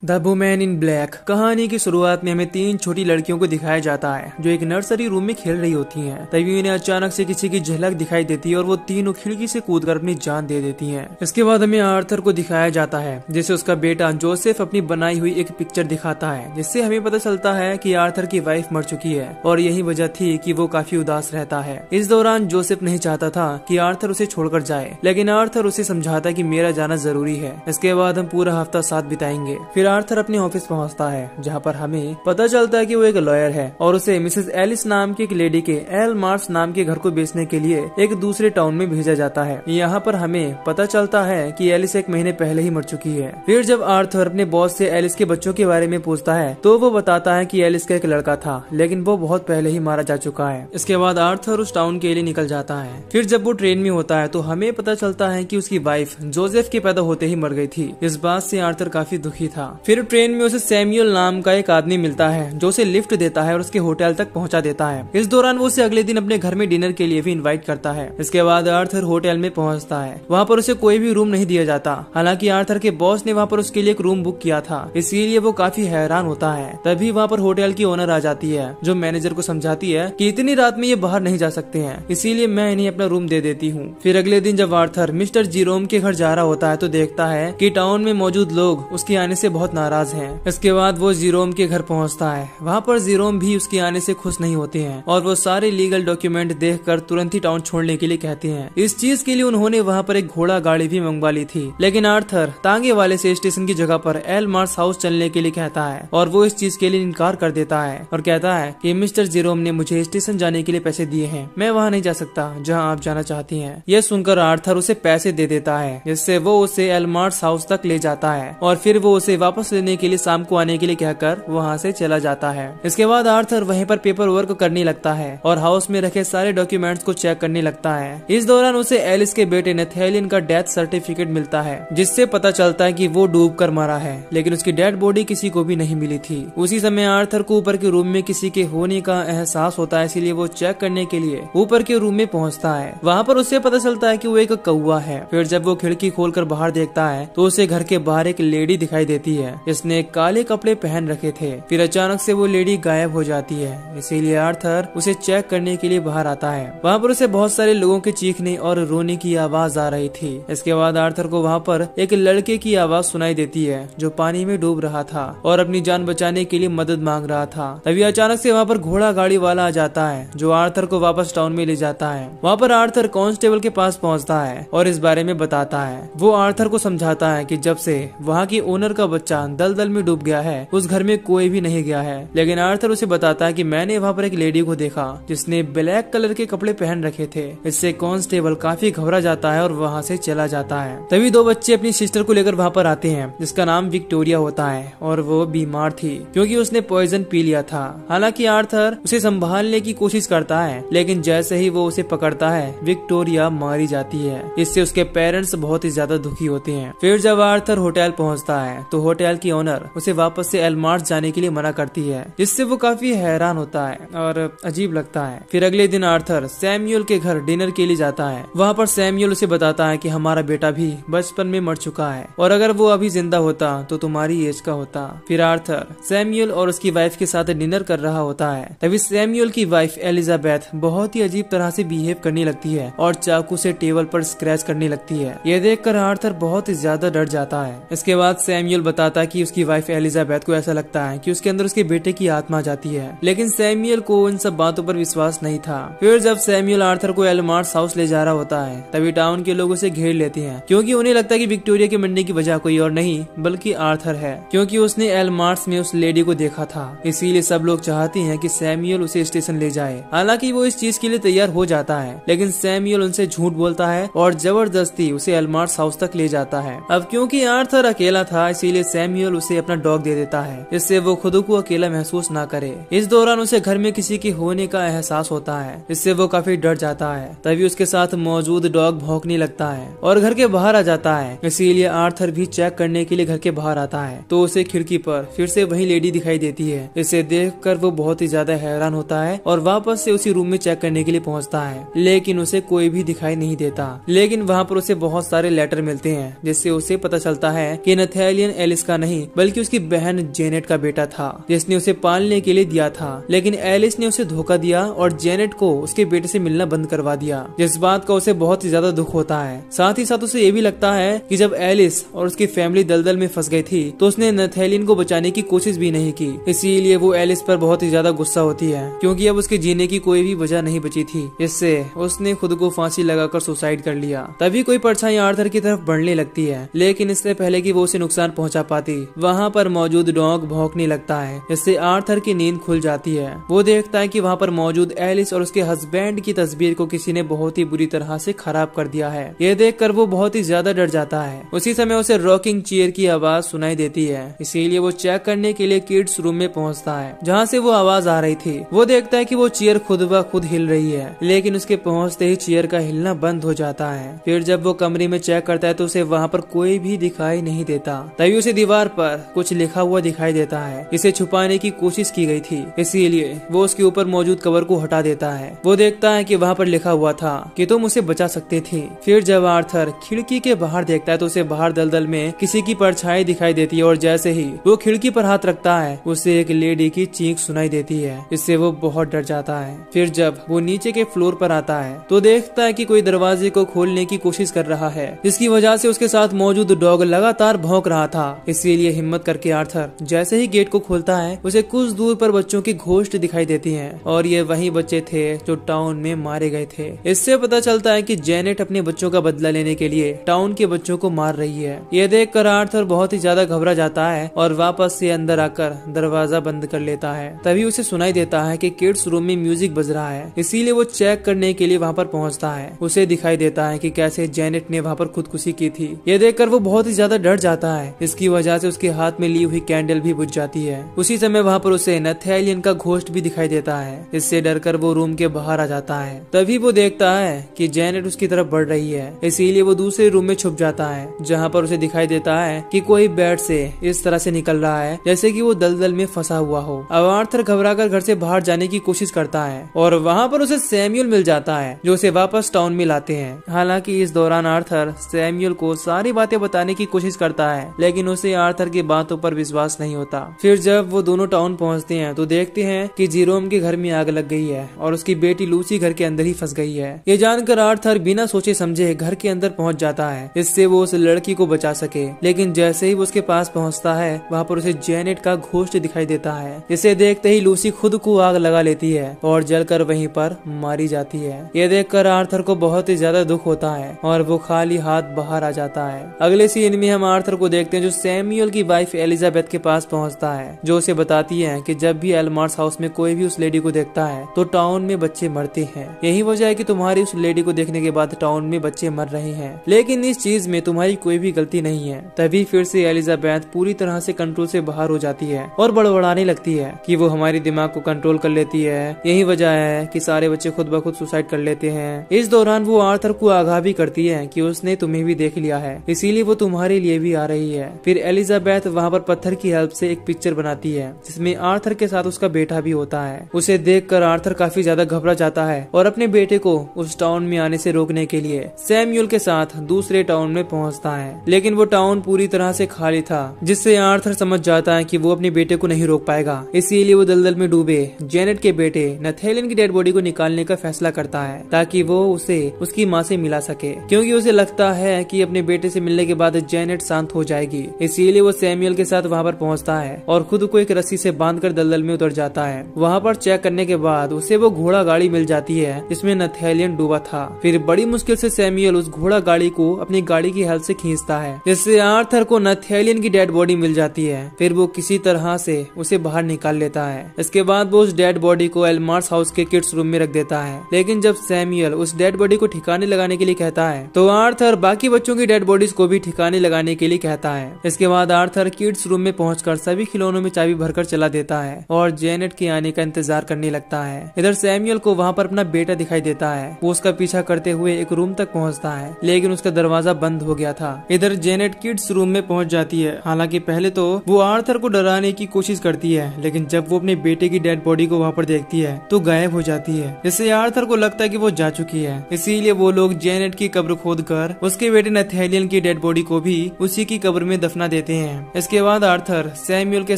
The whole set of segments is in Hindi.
द वुमेन इन ब्लैक कहानी की शुरुआत में हमें 3 छोटी लड़कियों को दिखाया जाता है जो एक नर्सरी रूम में खेल रही होती हैं। तभी उन्हें अचानक से किसी की झलक दिखाई देती है और वो तीनों खिड़की से कूदकर अपनी जान दे देती हैं। इसके बाद हमें आर्थर को दिखाया जाता है जिसे उसका बेटा जोसेफ अपनी बनाई हुई एक पिक्चर दिखाता है, जिससे हमें पता चलता है कि आर्थर की वाइफ मर चुकी है और यही वजह थी कि वो काफी उदास रहता है। इस दौरान जोसेफ नहीं चाहता था कि आर्थर उसे छोड़कर जाए, लेकिन आर्थर उसे समझाता कि मेरा जाना जरूरी है। इसके बाद हम पूरा हफ्ता साथ बिताएंगे। फिर आर्थर अपने ऑफिस पहुंचता है जहां पर हमें पता चलता है कि वो एक लॉयर है और उसे मिसेस एलिस नाम की एक लेडी के एल मार्स नाम के घर को बेचने के लिए एक दूसरे टाउन में भेजा जाता है। यहाँ पर हमें पता चलता है कि एलिस 1 महीने पहले ही मर चुकी है। फिर जब आर्थर अपने बॉस से एलिस के बच्चों के बारे में पूछता है तो वो बताता है कि एलिस का एक लड़का था, लेकिन वो बहुत पहले ही मारा जा चुका है। इसके बाद आर्थर उस टाउन के लिए निकल जाता है। फिर जब वो ट्रेन में होता है तो हमें पता चलता है कि उसकी वाइफ जोसेफ के पैदा होते ही मर गई थी। इस बात से आर्थर काफी दुखी था। फिर ट्रेन में उसे सैमुअल नाम का एक आदमी मिलता है जो उसे लिफ्ट देता है और उसके होटल तक पहुंचा देता है। इस दौरान वो उसे अगले दिन अपने घर में डिनर के लिए भी इनवाइट करता है। इसके बाद आर्थर होटल में पहुंचता है। वहाँ पर उसे कोई भी रूम नहीं दिया जाता। हालांकि आर्थर के बॉस ने वहाँ पर उसके लिए एक रूम बुक किया था, इसीलिए वो काफी हैरान होता है। तभी वहाँ पर होटल की ओनर आ जाती है जो मैनेजर को समझाती है कि इतनी रात में ये बाहर नहीं जा सकते हैं, इसीलिए मैं इन्हें अपना रूम दे देती हूँ। फिर अगले दिन जब आर्थर मिस्टर जीरोम के घर जा रहा होता है तो देखता है कि टाउन में मौजूद लोग उसके आने से बहुत नाराज हैं। इसके बाद वो जीरोम के घर पहुंचता है। वहाँ पर जीरोम भी उसके आने से खुश नहीं होते हैं और वो सारे लीगल डॉक्यूमेंट देखकर तुरंत ही टाउन छोड़ने के लिए कहते हैं। इस चीज के लिए उन्होंने वहाँ पर एक घोड़ा गाड़ी भी मंगवा ली थी, लेकिन आर्थर तांगे वाले से स्टेशन की जगह पर एल मार्स हाउस चलने के लिए कहता है और वो इस चीज के लिए इनकार कर देता है और कहता है कि मिस्टर जीरोम ने मुझे स्टेशन जाने के लिए पैसे दिए हैं, मैं वहाँ नहीं जा सकता जहाँ आप जाना चाहती हैं। यह सुनकर आर्थर उसे पैसे दे देता है, जिससे वो उसे एल मार्स हाउस तक ले जाता है और फिर वो उसे वापस लेने के लिए शाम को आने के लिए कहकर वहाँ से चला जाता है। इसके बाद आर्थर वहीं पर पेपर वर्क करने लगता है और हाउस में रखे सारे डॉक्यूमेंट्स को चेक करने लगता है। इस दौरान उसे एलिस के बेटे नथानिएल का डेथ सर्टिफिकेट मिलता है, जिससे पता चलता है कि वो डूबकर मरा है, लेकिन उसकी डेड बॉडी किसी को भी नहीं मिली थी। उसी समय आर्थर को ऊपर के रूम में किसी के होने का एहसास होता है, इसीलिए वो चेक करने के लिए ऊपर के रूम में पहुँचता है। वहाँ पर उसे पता चलता है कि वो एक कौवा है। फिर जब वो खिड़की खोलकर बाहर देखता है तो उसे घर के बाहर एक लेडी दिखाई देती है जिसने काले कपड़े पहन रखे थे। फिर अचानक से वो लेडी गायब हो जाती है, इसीलिए आर्थर उसे चेक करने के लिए बाहर आता है। वहाँ पर उसे बहुत सारे लोगों के चीखने और रोने की आवाज आ रही थी। इसके बाद आर्थर को वहाँ पर एक लड़के की आवाज सुनाई देती है जो पानी में डूब रहा था और अपनी जान बचाने के लिए मदद मांग रहा था। तभी अचानक से वहाँ पर घोड़ा गाड़ी वाला आ जाता है जो आर्थर को वापस टाउन में ले जाता है। वहाँ पर आर्थर कांस्टेबल के पास पहुँचता है और इस बारे में बताता है। वो आर्थर को समझाता है कि जब से वहाँ की ओनर का बच्चा दलदल में डूब गया है उस घर में कोई भी नहीं गया है, लेकिन आर्थर उसे बताता है कि मैंने वहाँ पर एक लेडी को देखा जिसने ब्लैक कलर के कपड़े पहन रखे थे। इससे कांस्टेबल काफी घबरा जाता है और वहाँ से चला जाता है। तभी 2 बच्चे अपनी सिस्टर को लेकर वहाँ पर आते हैं जिसका नाम विक्टोरिया होता है और वो बीमार थी क्योंकि उसने पॉइजन पी लिया था। हालांकि आर्थर उसे संभालने की कोशिश करता है, लेकिन जैसे ही वो उसे पकड़ता है विक्टोरिया मारी जाती है। इससे उसके पेरेंट्स बहुत ही ज्यादा दुखी होते हैं। फिर जब आर्थर होटल पहुँचता है तो होटल की ओनर उसे वापस से एल मार्स जाने के लिए मना करती है, जिससे वो काफी हैरान होता है और अजीब लगता है। फिर अगले दिन आर्थर सैमुअल के घर डिनर के लिए जाता है। वहाँ पर सैमुअल उसे बताता है कि हमारा बेटा भी बचपन में मर चुका है और अगर वो अभी जिंदा होता तो तुम्हारी एज का होता। फिर आर्थर सैमुअल और उसकी वाइफ के साथ डिनर कर रहा होता है। तभी सैमुअल की वाइफ एलिजाबेथ बहुत ही अजीब तरह से बिहेव करने लगती है और चाकू से टेबल पर स्क्रैच करने लगती है। ये देखकर आर्थर बहुत ही ज्यादा डर जाता है। इसके बाद सैमुअल बताता है कि उसकी वाइफ एलिजाबेथ को ऐसा लगता है कि उसके अंदर उसके बेटे की आत्मा जाती है, लेकिन सैमुअल को इन सब बातों पर विश्वास नहीं था। फिर जब सैमुअल आर्थर को एल मार्स हाउस ले जा रहा होता है तभी टाउन के लोग उसे घेर लेते हैं क्योंकि उन्हें लगता है कि विक्टोरिया के मरने की वजह कोई और नहीं बल्कि आर्थर है, क्योंकि उसने एल मार्स में उस लेडी को देखा था। इसीलिए सब लोग चाहते हैं कि सैमुअल उसे स्टेशन ले जाए। हालांकि वो इस चीज के लिए तैयार हो जाता है, लेकिन सैमुअल उनसे झूठ बोलता है और जबरदस्ती उसे एल मार्स हाउस तक ले जाता है। अब क्योंकि आर्थर अकेला था इसीलिए सैमुअल उसे अपना डॉग दे देता है, इससे वो खुद को अकेला महसूस ना करे। इस दौरान उसे घर में किसी के होने का एहसास होता है, इससे वो काफी डर जाता है। तभी उसके साथ मौजूद डॉग भौंकने लगता है और घर के बाहर आ जाता है। इसीलिए आर्थर भी चेक करने के लिए घर के बाहर आता है तो उसे खिड़की पर फिर से वही लेडी दिखाई देती है। इसे देखकर वो बहुत ही ज्यादा हैरान होता है और वापस से उसी रूम में चेक करने के लिए पहुंचता है, लेकिन उसे कोई भी दिखाई नहीं देता। लेकिन वहाँ पर उसे बहुत सारे लेटर मिलते हैं जिससे उसे पता चलता है कि नथानिएल एलिस का का नहीं बल्कि उसकी बहन जेनेट का बेटा था, जिसने उसे पालने के लिए दिया था। लेकिन एलिस ने उसे धोखा दिया और जेनेट को उसके बेटे से मिलना बंद करवा दिया, जिस बात का उसे बहुत ही ज्यादा दुख होता है। साथ ही साथ उसे ये भी लगता है कि जब एलिस और उसकी फैमिली दलदल में फंस गई थी तो उसने नथेलियन को बचाने की कोशिश भी नहीं की। इसीलिए वो एलिस पर बहुत ही ज्यादा गुस्सा होती है, क्योंकि अब उसके जीने की कोई भी वजह नहीं बची थी। इससे उसने खुद को फांसी लगाकर सुसाइड कर लिया। तभी कोई परछाई आर्थर की तरफ बढ़ने लगती है, लेकिन इससे पहले कि वो उसे नुकसान पहुंचा पाती, वहाँ पर मौजूद डॉग भौंकने लगता है, जिससे आर्थर की नींद खुल जाती है। वो देखता है कि वहाँ पर मौजूद एलिस और उसके हस्बैंड की तस्वीर को किसी ने बहुत ही बुरी तरह से खराब कर दिया है। ये देखकर वो बहुत ही ज्यादा डर जाता है। उसी समय उसे रॉकिंग चेयर की आवाज सुनाई देती है, इसीलिए वो चेक करने के लिए किड्स रूम में पहुंचता है, जहाँ से वो आवाज आ रही थी। वो देखता है कि वो चेयर खुद ब खुद हिल रही है, लेकिन उसके पहुंचते ही चेयर का हिलना बंद हो जाता है। फिर जब वो कमरे में चेक करता है तो उसे वहाँ पर कोई भी दिखाई नहीं देता। तभी उसे दीवार पर कुछ लिखा हुआ दिखाई देता है। इसे छुपाने की कोशिश की गई थी, इसीलिए वो उसके ऊपर मौजूद कवर को हटा देता है। वो देखता है कि वहाँ पर लिखा हुआ था कि तुम उसे बचा सकते थे। फिर जब आर्थर खिड़की के बाहर देखता है तो उसे बाहर दलदल में किसी की परछाई दिखाई देती है, और जैसे ही वो खिड़की पर हाथ रखता है उसे एक लेडी की चीख सुनाई देती है। इससे वो बहुत डर जाता है। फिर जब वो नीचे के फ्लोर पर आता है तो देखता है कि कोई दरवाजे को खोलने की कोशिश कर रहा है, जिसकी वजह से उसके साथ मौजूद डॉग लगातार भौंक रहा था। इसीलिए हिम्मत करके आर्थर जैसे ही गेट को खोलता है उसे कुछ दूर पर बच्चों की घोस्ट दिखाई देती है, और ये वही बच्चे थे जो टाउन में मारे गए थे। इससे पता चलता है कि जेनेट अपने बच्चों का बदला लेने के लिए टाउन के बच्चों को मार रही है। ये देखकर आर्थर बहुत ही ज्यादा घबरा जाता है और वापस से अंदर आकर दरवाजा बंद कर लेता है। तभी उसे सुनाई देता है कि किड्स रूम में म्यूजिक बज रहा है, इसीलिए वो चेक करने के लिए वहाँ पर पहुँचता है। उसे दिखाई देता है कि कैसे जेनेट ने वहाँ पर खुदकुशी की थी। ये देखकर वो बहुत ही ज्यादा डर जाता है। इसकी वजह से उसके हाथ में ली हुई कैंडल भी बुझ जाती है। उसी समय वहाँ पर उसे नथेलियन का घोस्ट भी दिखाई देता है। इससे डरकर वो रूम के बाहर आ जाता है। तभी वो देखता है कि जेनेट उसकी तरफ बढ़ रही है, इसीलिए वो दूसरे रूम में छुप जाता है, जहाँ पर उसे दिखाई देता है कि कोई बेड से इस तरह से निकल रहा है जैसे कि वो दलदल में फंसा हुआ हो। अब आर्थर घबराकर घर से बाहर जाने की कोशिश करता है और वहाँ पर उसे सैमुअल मिल जाता है, जो उसे वापस टाउन में लाते हैं। हालांकि इस दौरान आर्थर सैमुअल को सारी बातें बताने की कोशिश करता है, लेकिन उसे आर्थर की बातों पर विश्वास नहीं होता। फिर जब वो दोनों टाउन पहुँचते हैं तो देखते हैं कि जेरोम के घर में आग लग गई है और उसकी बेटी लूसी घर के अंदर ही फंस गई है। ये जानकर आर्थर बिना सोचे समझे घर के अंदर पहुंच जाता है, इससे वो उस लड़की को बचा सके। लेकिन जैसे ही वो उसके पास पहुंचता है वहाँ पर उसे जेनेट का घोस्ट दिखाई देता है। इसे देखते ही लूसी खुद को आग लगा लेती है और जलकर वहीं पर मारी जाती है। ये देखकर आर्थर को बहुत ही ज्यादा दुख होता है और वो खाली हाथ बाहर आ जाता है। अगले सीन में हम आर्थर को देखते हैं जो सैमुअल की वाइफ एलिजाबेथ के पास पहुंचता है, जो उसे बताती है कि जब भी एल्मार्स हाउस में कोई भी उस लेडी को देखता है तो टाउन में बच्चे मरते हैं। यही वजह है कि तुम्हारी उस लेडी को देखने के बाद टाउन में बच्चे मर रहे हैं, लेकिन इस चीज में तुम्हारी कोई भी गलती नहीं है। तभी फिर से एलिजाबेथ पूरी तरह से कंट्रोल से बाहर हो जाती है और बड़बड़ाने लगती है कि वो हमारी दिमाग को कंट्रोल कर लेती है। यही वजह है कि सारे बच्चे खुद ब खुद सुसाइड कर लेते हैं। इस दौरान वो आर्थर को आगाह भी करती है कि उसने तुम्हें भी देख लिया है, इसीलिए वो तुम्हारे लिए भी आ रही है। फिर एलिजाबेथ वहाँ पर पत्थर की हेल्प से एक पिक्चर बनाती है जिसमें आर्थर के साथ उसका बेटा भी होता है। उसे देखकर आर्थर काफी ज्यादा घबरा जाता है और अपने बेटे को उस टाउन में आने से रोकने के लिए सैमुअल के साथ दूसरे टाउन में पहुंचता है। लेकिन वो टाउन पूरी तरह से खाली था, जिससे आर्थर समझ जाता है कि वो अपने बेटे को नहीं रोक पाएगा। इसीलिए वो दलदल में डूबे जेनेट के बेटे नथेलियन की डेड बॉडी को निकालने का फैसला करता है, ताकि वो उसे उसकी माँ से मिला सके, क्योंकि उसे लगता है कि अपने बेटे से मिलने के बाद जेनेट शांत हो जाएगी। इसीलिए वो सैमुअल के साथ वहाँ पर पहुँचता है और खुद को एक रस्सी से बांधकर दलदल में उतर जाता है। वहाँ पर चेक करने के बाद उसे वो घोड़ा गाड़ी मिल जाती है जिसमें नथेलियन डूबा था। फिर बड़ी मुश्किल से सैमुअल उस घोड़ा गाड़ी को अपनी गाड़ी की हेल्प से खींचता है, जिससे आर्थर को नथेलियन की डेड बॉडी मिल जाती है। फिर वो किसी तरह से उसे बाहर निकाल लेता है। इसके बाद वो उस डेड बॉडी को एल्मार्स हाउस के किड्स रूम में रख देता है। लेकिन जब सैमुअल उस डेड बॉडी को ठिकाने लगाने के लिए कहता है तो आर्थर बाकी बच्चों की डेड बॉडीज को भी ठिकाने लगाने के लिए कहता है। इसके बाद आर्थर किड्स रूम में पहुंचकर सभी खिलौनों में चाबी भरकर चला देता है और जेनेट के आने का इंतजार करने लगता है। इधर सैमुअल को वहाँ पर अपना बेटा दिखाई देता है। वो उसका पीछा करते हुए एक रूम तक पहुँचता है, लेकिन उसका दरवाजा बंद हो गया था। इधर जेनेट किड्स रूम में पहुँच जाती है। हालांकि पहले तो वो आर्थर को डराने की कोशिश करती है, लेकिन जब वो अपने बेटे की डेड बॉडी को वहाँ पर देखती है तो गायब हो जाती है, जिससे आर्थर को लगता है कि वो जा चुकी है। इसीलिए वो लोग जेनेट की कब्र खोदकर उसके बेटे नथेलियन की डेड बॉडी को भी उसी की कब्र में दफना देते हैं। इसके बाद आर्थर सैमुअल के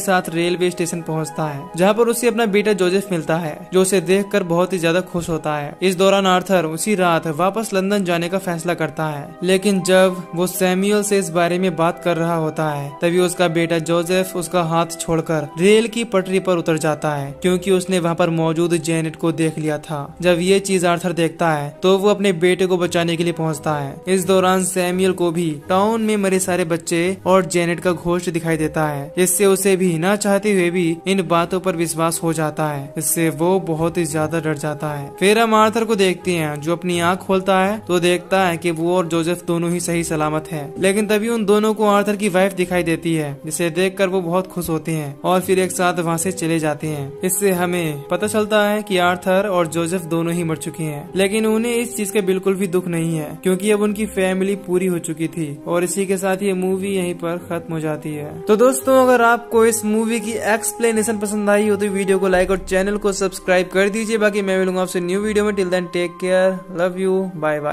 साथ रेलवे स्टेशन पहुंचता है, जहां पर उसे अपना बेटा जोसेफ मिलता है, जो उसे देखकर बहुत ही ज्यादा खुश होता है। इस दौरान आर्थर उसी रात वापस लंदन जाने का फैसला करता है, लेकिन जब वो सैमुअल से इस बारे में बात कर रहा होता है तभी उसका बेटा जोसेफ उसका हाथ छोड़कर रेल की पटरी पर उतर जाता है, क्योंकि उसने वहाँ पर मौजूद जेनेट को देख लिया था। जब ये चीज आर्थर देखता है तो वो अपने बेटे को बचाने के लिए पहुंचता है। इस दौरान सैमुअल को भी टाउन में मरे सारे बच्चे और जेनेट का घोस्ट दिखाई देता है, जिससे उसे भी ना चाहते हुए भी इन बातों पर विश्वास हो जाता है। इससे वो बहुत ही ज्यादा डर जाता है। फिर हम आर्थर को देखते हैं, जो अपनी आंख खोलता है तो देखता है कि वो और जोसेफ दोनों ही सही सलामत है। लेकिन तभी उन दोनों को आर्थर की वाइफ दिखाई देती है, जिसे देखकर वो बहुत खुश होते हैं और फिर एक साथ वहाँ से चले जाते हैं। इससे हमें पता चलता है कि आर्थर और जोसेफ दोनों ही मर चुके हैं, लेकिन उन्हें इस चीज का बिल्कुल भी दुख नहीं है, क्योंकि अब उनकी फैमिली पूरी हो चुकी थी। और इसी के साथ ये मूवी यहीं पर खत्म हो जाती है। तो दोस्तों, अगर आपको इस मूवी की एक्सप्लेनेशन पसंद आई हो तो वीडियो को लाइक और चैनल को सब्सक्राइब कर दीजिए। बाकी मैं मिलूंगा आपसे न्यू वीडियो में। Till then take care, love you, bye bye.